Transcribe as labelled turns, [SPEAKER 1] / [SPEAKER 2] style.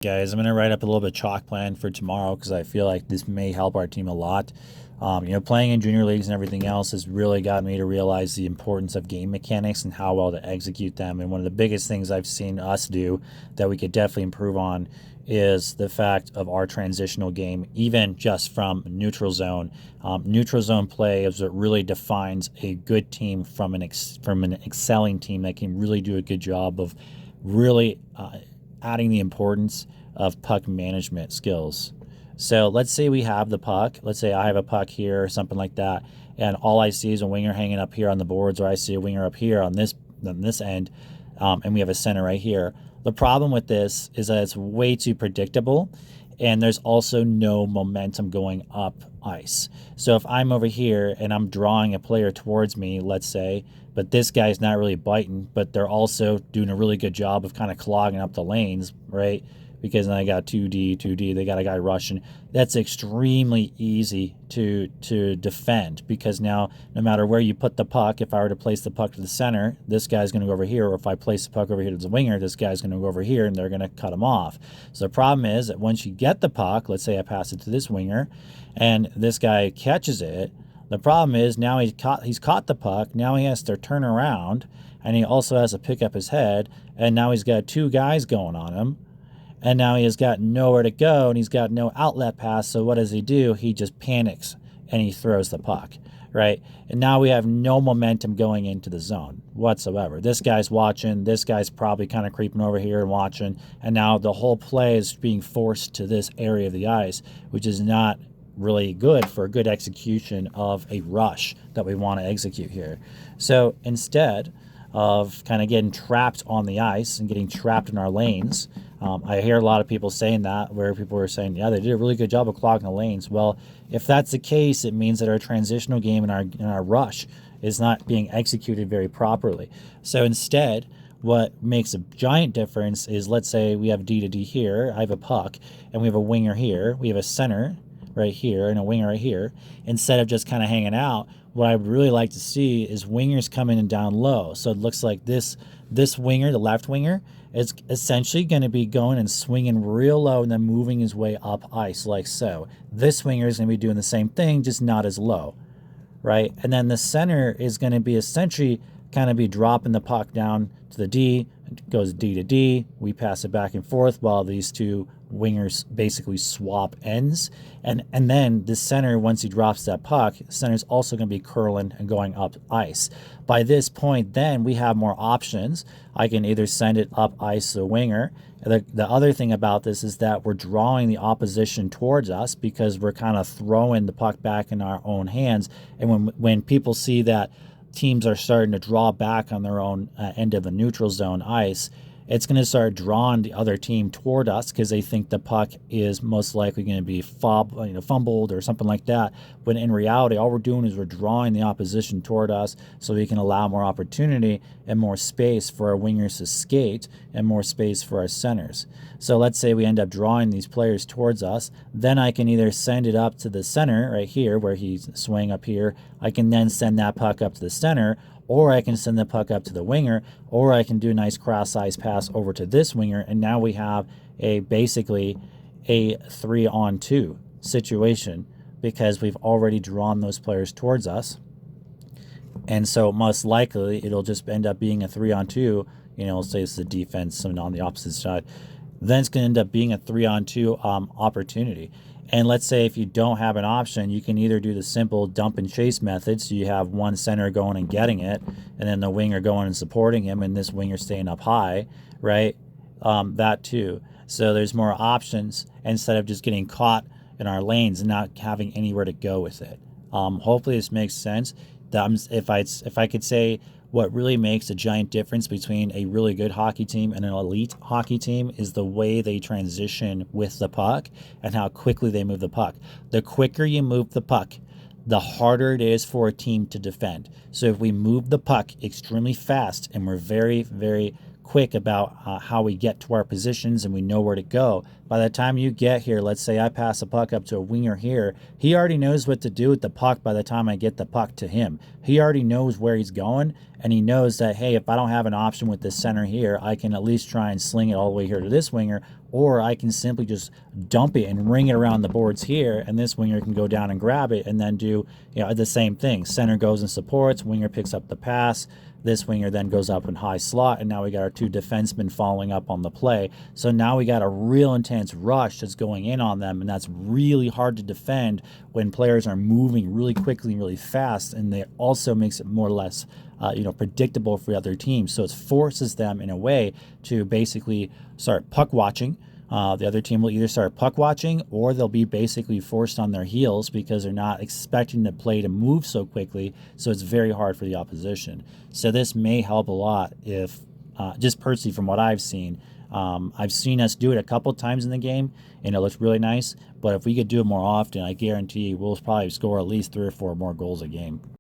[SPEAKER 1] Guys, I'm going to write up a little bit of chalk plan for tomorrow because I feel like this may help our team a lot. Playing in junior leagues and everything else has really got me to realize the importance of game mechanics and how well to execute them. And one of the biggest things I've seen us do that we could definitely improve on is the fact of our transitional game, even just from neutral zone. Neutral zone play is what really defines a good team from an excelling team that can really do a good job of really adding the importance of puck management skills. So let's say we have the puck. Let's say I have a puck here or something like that, and all I see is a winger hanging up here on the boards, or I see a winger up here on this end, and we have a center right here. The problem with this is that it's way too predictable, and there's also no momentum going up ice. So if I'm over here and I'm drawing a player towards me, let's say, but this guy's not really biting, but they're also doing a really good job of kind of clogging up the lanes, right? Because then I got 2D, they got a guy rushing. That's extremely easy to defend because now no matter where you put the puck, if I were to place the puck to the center, this guy's going to go over here, or if I place the puck over here to the winger, this guy's going to go over here and they're going to cut him off. So the problem is that once you get the puck, let's say I pass it to this winger and this guy catches it, the problem is now he's caught the puck, now he has to turn around and he also has to pick up his head, and now he's got two guys going on him. And now he has got nowhere to go and he's got no outlet pass. So what does he do? He just panics and he throws the puck, right? And now we have no momentum going into the zone whatsoever. This guy's watching. This guy's probably kind of creeping over here and watching. And now the whole play is being forced to this area of the ice, which is not really good for a good execution of a rush that we want to execute here. So instead of kind of getting trapped on the ice and getting trapped in our lanes, I hear a lot of people saying that, where people are saying, yeah, they did a really good job of clogging the lanes. Well, if that's the case, it means that our transitional game and our rush is not being executed very properly. So instead, what makes a giant difference is, let's say we have D to D here, I have a puck, and we have a winger here, we have a center right here and a winger right here. Instead of just kind of hanging out, what I would really like to see is wingers coming in down low. So it looks like this winger, the left winger, is essentially going to be going and swinging real low and then moving his way up ice like so. This winger is going to be doing the same thing, just not as low, right? And then the center is going to be essentially kind of be dropping the puck down to the D. It goes D to D. We pass it back and forth while these two wingers basically swap ends. And then the center, once he drops that puck, the center is also going to be curling and going up ice. By this point, then we have more options. I can either send it up ice to the winger. The other thing about this is that we're drawing the opposition towards us because we're kind of throwing the puck back in our own hands. And when people see that teams are starting to draw back on their own end of the neutral zone ice, it's going to start drawing the other team toward us because they think the puck is most likely going to be fumbled or something like that. When in reality, all we're doing is we're drawing the opposition toward us so we can allow more opportunity and more space for our wingers to skate and more space for our centers. So let's say we end up drawing these players towards us. Then I can either send it up to the center right here where he's swaying up here. I can then send that puck up to the center, or I can send the puck up to the winger, or I can do a nice cross-ice pass over to this winger, and now we have basically a 3-on-2 situation because we've already drawn those players towards us. And so most likely it'll just end up being a 3-on-2, say it's the defense and on the opposite side. Then it's going to end up being a 3-on-2 opportunity. And let's say if you don't have an option, you can either do the simple dump and chase method. So you have one center going and getting it, and then the winger going and supporting him, and this winger staying up high, right? That too. So there's more options instead of just getting caught in our lanes and not having anywhere to go with it. Hopefully this makes sense. If I could say what really makes a giant difference between a really good hockey team and an elite hockey team is the way they transition with the puck and how quickly they move the puck. The quicker you move the puck, the harder it is for a team to defend. So if we move the puck extremely fast and we're very, very quick about how we get to our positions and we know where to go, by the time you get here, let's say I pass a puck up to a winger here, he already knows what to do with the puck by the time I get the puck to him. He already knows where he's going, and he knows that, hey, if I don't have an option with this center here, I can at least try and sling it all the way here to this winger, or I can simply just dump it and ring it around the boards here, and this winger can go down and grab it and then do the same thing. Center goes and supports, winger picks up the pass, this winger then goes up in high slot, and now we got our two defensemen following up on the play. So now we got a real intense rush that's going in on them, and that's really hard to defend when players are moving really quickly and really fast, and it also makes it more or less predictable for the other teams. So it forces them in a way to basically start puck watching. The other team will either start puck watching, or they'll be basically forced on their heels because they're not expecting the play to move so quickly. So it's very hard for the opposition. So this may help a lot if, just personally from what I've seen us do it a couple times in the game, and it looks really nice. But if we could do it more often, I guarantee we'll probably score at least 3 or 4 more goals a game.